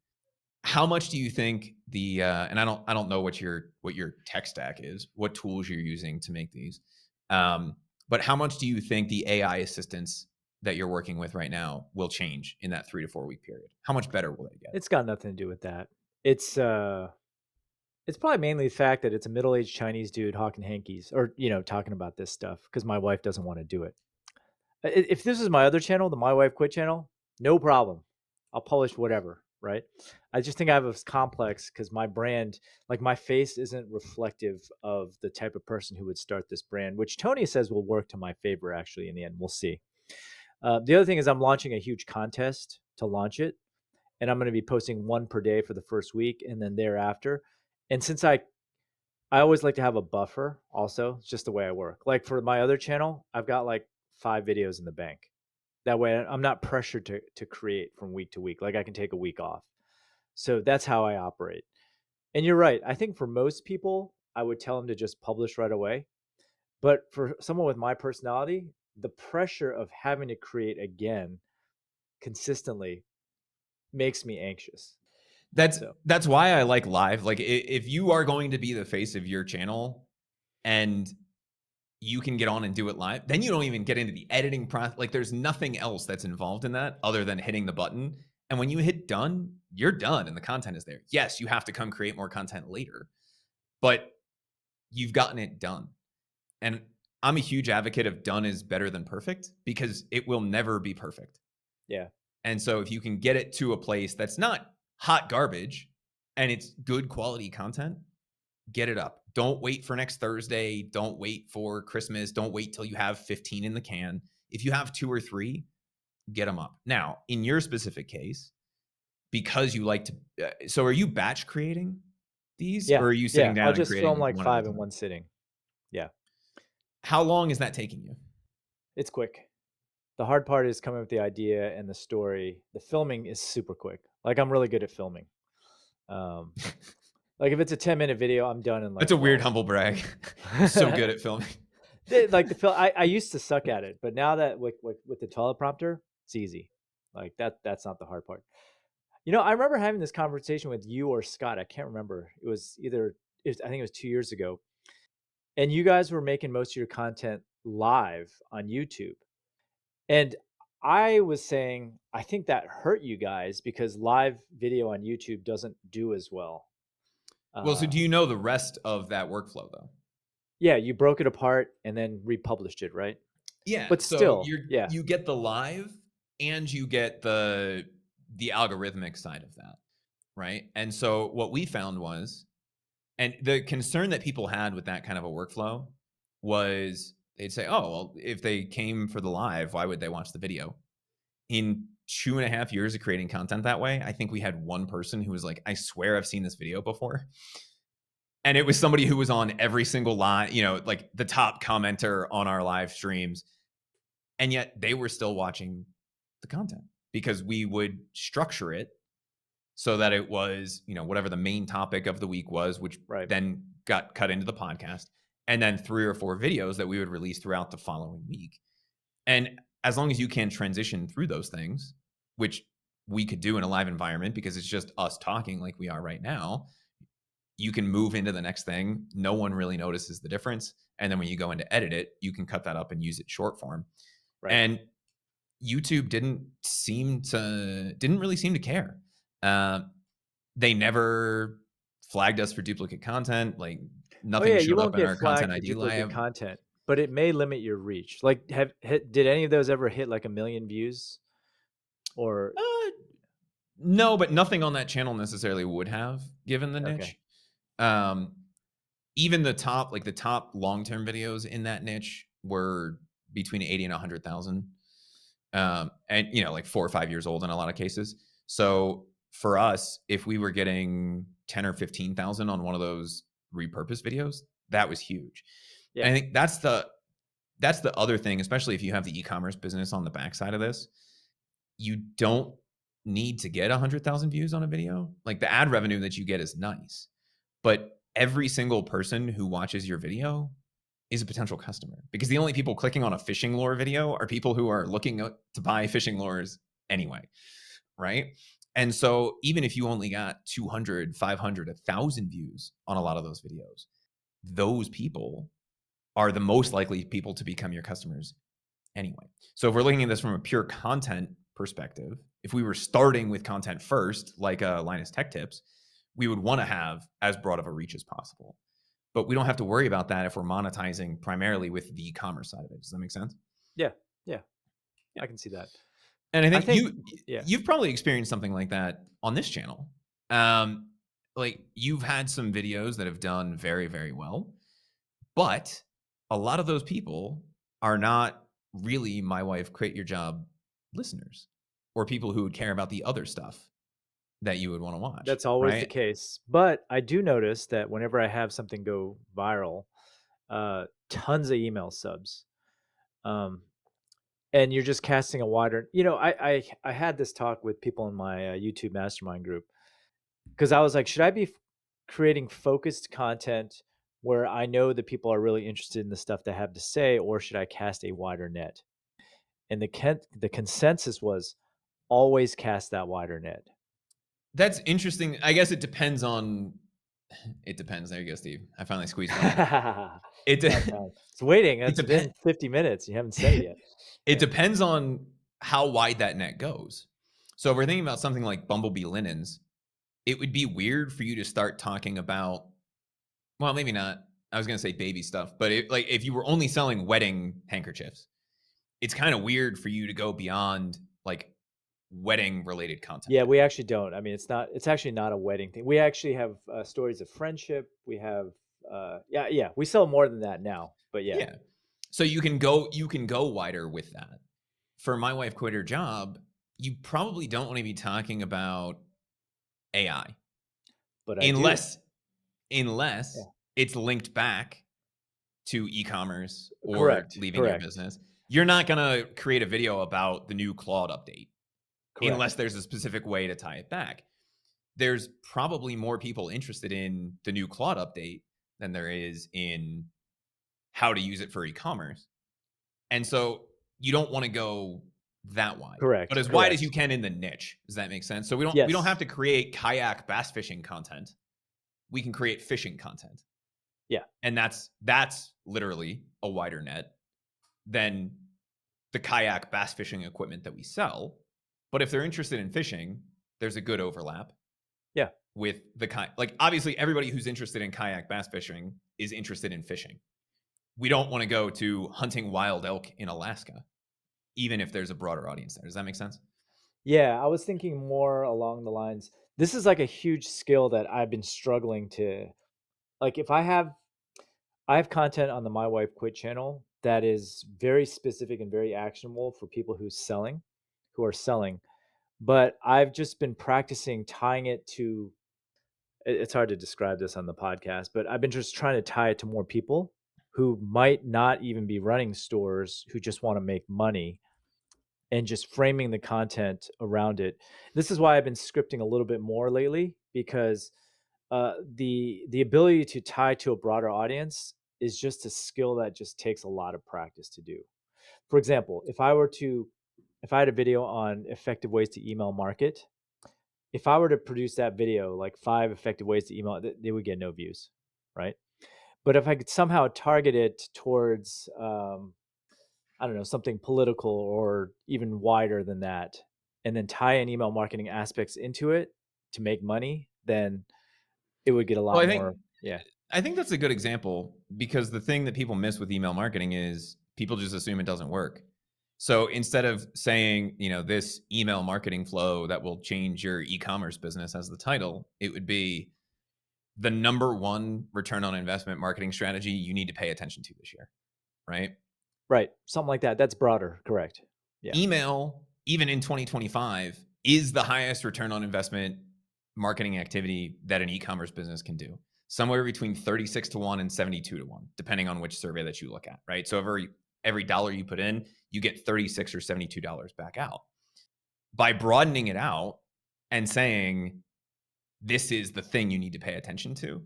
how much do you think the and I don't know what your tech stack is, what tools you're using to make these, but how much do you think the AI assistants that you're working with right now will change in that 3 to 4 week period? How much better will they get? It's got nothing to do with that. It's it's probably mainly the fact that it's a middle-aged Chinese dude hawking hankies or, talking about this stuff because my wife doesn't want to do it. If this is my other channel, the My Wife Quit channel, no problem. I'll publish whatever, right? I just think I have a complex because my brand, like my face, isn't reflective of the type of person who would start this brand, which Tony says will work to my favor actually in the end. We'll see. The other thing is I'm launching a huge contest to launch it, and I'm going to be posting one per day for the first week and then thereafter. And since I always like to have a buffer also. It's just the way I work. Like for my other channel, I've got like 5 videos in the bank. That way I'm not pressured to create from week to week. Like I can take a week off. So that's how I operate. And you're right. I think for most people, I would tell them to just publish right away. But for someone with my personality, the pressure of having to create again consistently makes me anxious. That's So that's why I like live. Like if you are going to be the face of your channel and you can get on and do it live, then you don't even get into the editing process. Like there's nothing else that's involved in that other than hitting the button. And when you hit done, you're done and the content is there. Yes, you have to come create more content later, but you've gotten it done. And I'm a huge advocate of done is better than perfect because it will never be perfect. yeah, And so if you can get it to a place that's not hot garbage and it's good quality content, get it up. Don't wait for next Thursday. Don't wait for Christmas. Don't wait till you have 15 in the can. If you have 2 or 3, get them up. Now, in your specific case, because you like to, so are you batch creating these yeah, or are you sitting yeah. I'll down and just film creating like one at a 5 in time? one sitting. Yeah, How long is that taking you? it's quick. The hard part is coming up with the idea and the story. The filming is super quick. Like I'm really good at filming. Um, like if it's a 10-minute video, I'm done in like That's a weird 12. humble brag. You're so good at filming. Like the film, I used to suck at it, but now that with the teleprompter, it's easy. Like that's not the hard part. I remember having this conversation with you or Scott. I can't remember. It was either I think it was 2 years ago, and you guys were making most of your content live on YouTube. And I was saying, I think that hurt you guys because live video on YouTube doesn't do as well. Well, so Uh, do you know the rest of that workflow though? yeah, you broke it apart and then republished it, right? Yeah, But so still, yeah, you get the live and you get the algorithmic side of that. right? And so what we found was, and the concern that people had with that kind of a workflow was they'd say, oh, well, if they came for the live, why would they watch the video? In 2.5 years of creating content that way, I think we had one person who was like, I swear I've seen this video before. And it was somebody who was on every single line, like the top commenter on our live streams. And yet they were still watching the content because we would structure it so that it was, whatever the main topic of the week was, which Right. then got cut into the podcast, and then 3 or 4 videos that we would release throughout the following week. And as long as you can transition through those things, which we could do in a live environment because it's just us talking like we are right now, you can move into the next thing. No one really notices the difference. And then when you go in to edit it, you can cut that up and use it short form. Right. And YouTube didn't really seem to care. Uh, they never flagged us for duplicate content. Like Oh nothing yeah, you showed up won't in get our content flagged for ID duplicate lab. content, but it may limit your reach. Like, did any of those ever hit like 1 million views? Or Uh, no, but nothing on that channel necessarily would have given the okay, niche. Um, Even the top long term videos in that niche were between 80 and 100,000. And like 4 or 5 years old in a lot of cases. So for us, if we were getting 10 or 15,000 on one of those repurposed videos, that was huge. yeah, And I think that's the other thing, especially if you have the e-commerce business on the backside of this. You don't need to get 100,000 views on a video. Like the ad revenue that you get is nice, but every single person who watches your video is a potential customer because the only people clicking on a fishing lure video are people who are looking to buy fishing lures anyway, right? And so even if you only got 200, 500, 1,000 views on a lot of those videos, those people are the most likely people to become your customers anyway. So if we're looking at this from a pure content perspective, if we were starting with content first, like Linus Tech Tips, we would want to have as broad of a reach as possible. But we don't have to worry about that if we're monetizing primarily with the e-commerce side of it. Does that make sense? yeah, yeah. Yeah. I can see that. And I I think think, yeah, you've probably experienced something like that on this channel. Um, like you've had some videos that have done very, very well, but a lot of those people are not really My Wife Create Your Job listeners or people who would care about the other stuff that you would want to watch, that's always the right? case. But I do notice that whenever I have something go viral, tons of email subs. Um, and you're just casting a wider, I had this talk with people in my YouTube mastermind group because I was like, should I be creating focused content where I know that people are really interested in the stuff they have to say, or should I cast a wider net? And the consensus was always cast that wider net. That's interesting. I guess it depends on. It depends. There you go, Steve. I finally squeezed one in. It About time. It's waiting. it It's depends. been 50 minutes. You haven't said it yet. It Yeah. depends on how wide that net goes. So if we're thinking about something like Bumblebee linens, it would be weird for you to start talking about. Well, maybe not. I was gonna say baby stuff, but like if you were only selling wedding handkerchiefs, it's kind of weird for you to go beyond like wedding related content. Yeah, we actually don't. I mean, it's actually not a wedding thing. We actually have stories of friendship. We have, yeah, we sell more than that now, but yeah, Yeah. So you can go wider with that. For My Wife Quit Her Job, you probably don't want to be talking about AI but I do. unless unless Yeah. it's linked back to e-commerce or Correct. leaving your Correct. business. You're not going to create a video about the new Claude update unless Correct. there's a specific way to tie it back. There's probably more people interested in the new Claude update than there is in how to use it for e-commerce. And so you don't want to go that wide, but Correct. as wide as you Correct. can in the niche. Does that make sense? So we don't have Yes. to create kayak bass fishing content. We can create fishing content. Yeah. And that's literally a wider net than the kayak bass fishing equipment that we sell. But if they're interested in fishing, there's a good overlap Yeah. with the like obviously everybody who's interested in kayak bass fishing is interested in fishing. We don't want to go to hunting wild elk in Alaska, even if there's a broader audience there. Does that make sense? Yeah. I was thinking more along the lines. This is like a huge skill that I've been struggling to like. If I have content on the My Wife Quit channel that is very specific and very actionable for people who are selling. But I've just been practicing tying it to it's hard to describe this on the podcast, but I've been just trying to tie it to more people who might not even be running stores who just want to make money and just framing the content around it. This is why I've been scripting a little bit more lately because the ability to tie to a broader audience is just a skill that just takes a lot of practice to do. For example, if I had a video on effective ways to email market, if I were to produce that video, like 5 effective ways to email, they would get no views, right? But if I could somehow target it towards, I don't know, something political or even wider than that, and then tie in email marketing aspects into it to make money, then it would get a Well, lot I think more. Yeah. I think that's a good example because the thing that people miss with email marketing is people just assume it doesn't work. So instead of saying, this email marketing flow that will change your e-commerce business as the title, it would be the number one return on investment marketing strategy you need to pay attention to this year, right? Right. Something like that. That's broader. Correct. Yeah. Email, even in 2025, is the highest return on investment marketing activity that an e-commerce business can do. Somewhere between 36 to 1 and 72 to 1, depending on which survey that you look at, right? So every dollar you put in, you get 36 or $72 back out. By broadening it out and saying this is the thing you need to pay attention to,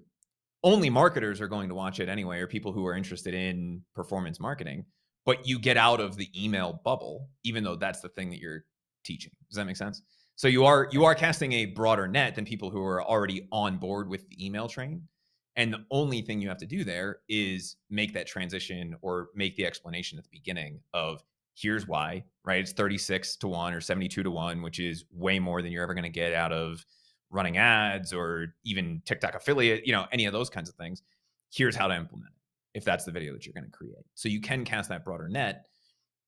only marketers are going to watch it anyway, or people who are interested in performance marketing. But you get out of the email bubble, even though that's the thing that you're teaching. Does that make sense? So you are casting a broader net than people who are already on board with the email train. And the only thing you have to do there is make that transition or make the explanation at the beginning of here's why, right? It's 36 to 1 or 72 to 1, which is way more than you're ever going to get out of running ads or even TikTok affiliate, any of those kinds of things. Here's how to implement it if that's the video that you're going to create. So you can cast that broader net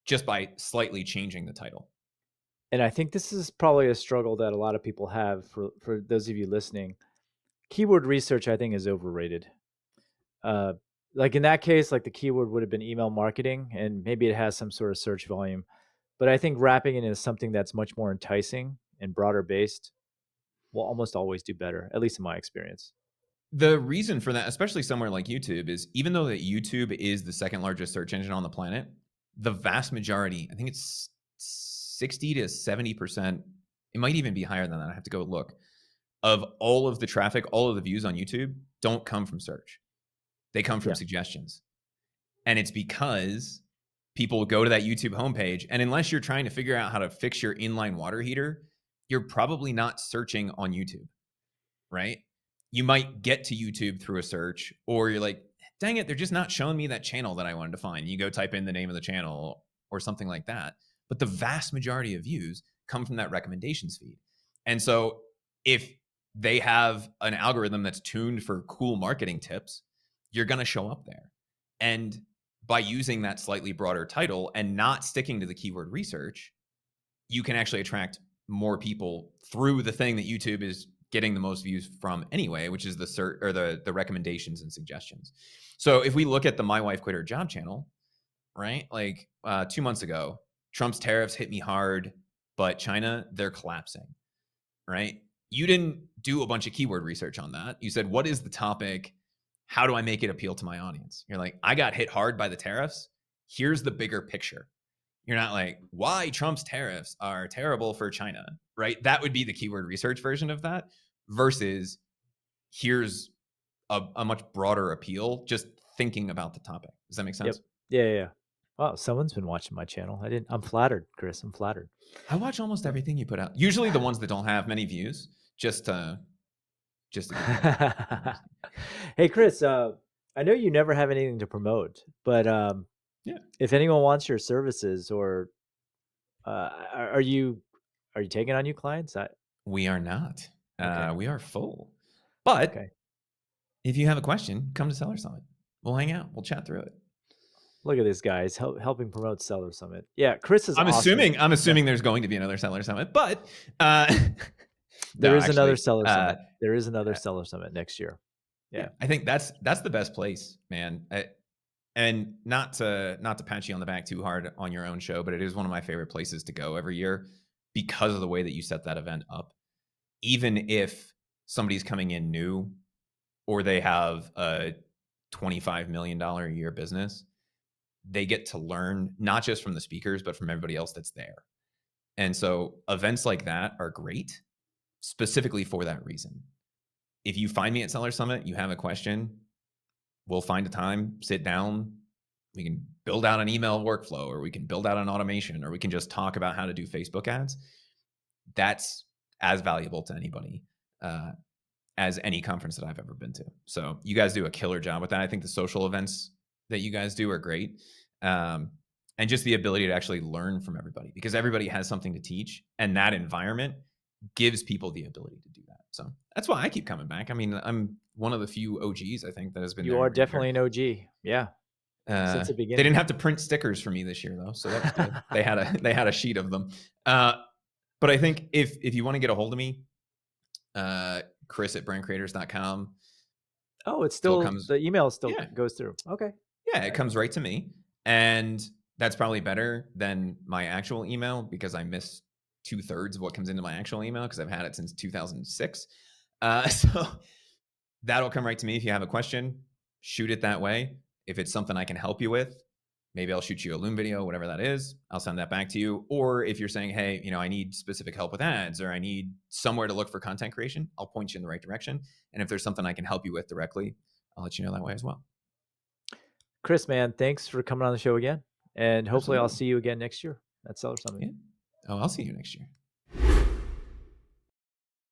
just by slightly changing the title. And I think this is probably a struggle that a lot of people have for those of you listening. Keyword research, I think, is overrated. Uh, like in that case, like the keyword would have been email marketing, and maybe it has some sort of search volume. But I think wrapping it into something that's much more enticing and broader based will almost always do better, at least in my experience. The reason for that, especially somewhere like YouTube, is even though that YouTube is the second largest search engine on the planet, the vast majority, I think it's 60 to 70%, it might even be higher than that. I have to go look, of all of the traffic, all of the views on YouTube don't come from search. They come from Yeah. suggestions. And it's because people go to that YouTube homepage. And unless you're trying to figure out how to fix your inline water heater, you're probably not searching on YouTube, right? You might get to YouTube through a search, or you're like, dang it, they're just not showing me that channel that I wanted to find. You go type in the name of the channel or something like that. But the vast majority of views come from that recommendations feed. And so if they have an algorithm that's tuned for cool marketing tips, you're going to show up there. And by using that slightly broader title and not sticking to the keyword research, you can actually attract more people through the thing that YouTube is getting the most views from anyway, which is the search or the recommendations and suggestions. So if we look at the My Wife Quit Her Job channel, right? Like 2 months ago, Trump's tariffs hit me hard, but China, they're collapsing, right? You didn't do a bunch of keyword research on that. You said, what is the topic? How do I make it appeal to my audience? You're like, I got hit hard by the tariffs. Here's the bigger picture. You're not like, why Trump's tariffs are terrible for China, right? That would be the keyword research version of that versus here's a much broader appeal, just thinking about the topic. Does that make Yep. sense? Yeah. Yeah. Yeah. Wow, someone's been watching my channel. I didn't. I'm flattered, Chris. I'm flattered. I watch almost everything you put out. Usually the ones that don't have many views, just to get the views. Hey, Chris. I know you never have anything to promote, but Yeah. if anyone wants your services, or are you taking on new clients? We are not. Okay. We are full. But Okay. if you have a question, come to Seller Summit. We'll hang out. We'll chat through it. Look at this guy. He's helping promote Seller Summit. Yeah, Chris is I'm awesome. assuming I'm Yeah. assuming there's going to be another Seller Summit, but uh, No, actually, There is another seller summit next year. yeah, Yeah. I think that's the best place, man. And not to pat you on the back too hard on your own show, but it is one of my favorite places to go every year because of the way that you set that event up. Even if somebody's coming in new or they have a $25 million a year business, they get to learn not just from the speakers, but from everybody else that's there. And so events like that are great specifically for that reason. If you find me at Seller Summit, you have a question, we'll find a time, sit down. We can build out an email workflow, or we can build out an automation, or we can just talk about how to do Facebook ads. That's as valuable to anybody as any conference that I've ever been to. So you guys do a killer job with that. I think the social events that you guys do are great. Um, and just the ability to actually learn from everybody because everybody has something to teach. And that environment gives people the ability to do that. So that's why I keep coming back. I mean, I'm one of the few OGs I think that has been You there are every year. definitely an OG. Yeah, since the They didn't beginning. have to print stickers for me this year though, so that was good. They had a sheet of them. But I think if you want to get a hold of me, Chris at brandcreators.com Oh, it's still still comes. the email still Yeah, goes through. Okay. yeah, it Nice. comes right to me, and that's probably better than my actual email because I miss 2/3 of what comes into my actual email because I've had it since 2006. So that'll come right to me. If you have a question, shoot it that way. If it's something I can help you with, maybe I'll shoot you a Loom video, whatever that is. I'll send that back to you. Or if you're saying, hey, I need specific help with ads or I need somewhere to look for content creation, I'll point you in the right direction. And if there's something I can help you with directly, I'll let you know that way as well. Chris, man, thanks for coming on the show again. And hopefully I'll Absolutely. see you again next year at Seller Summit. Yeah. Oh, I'll see you next year.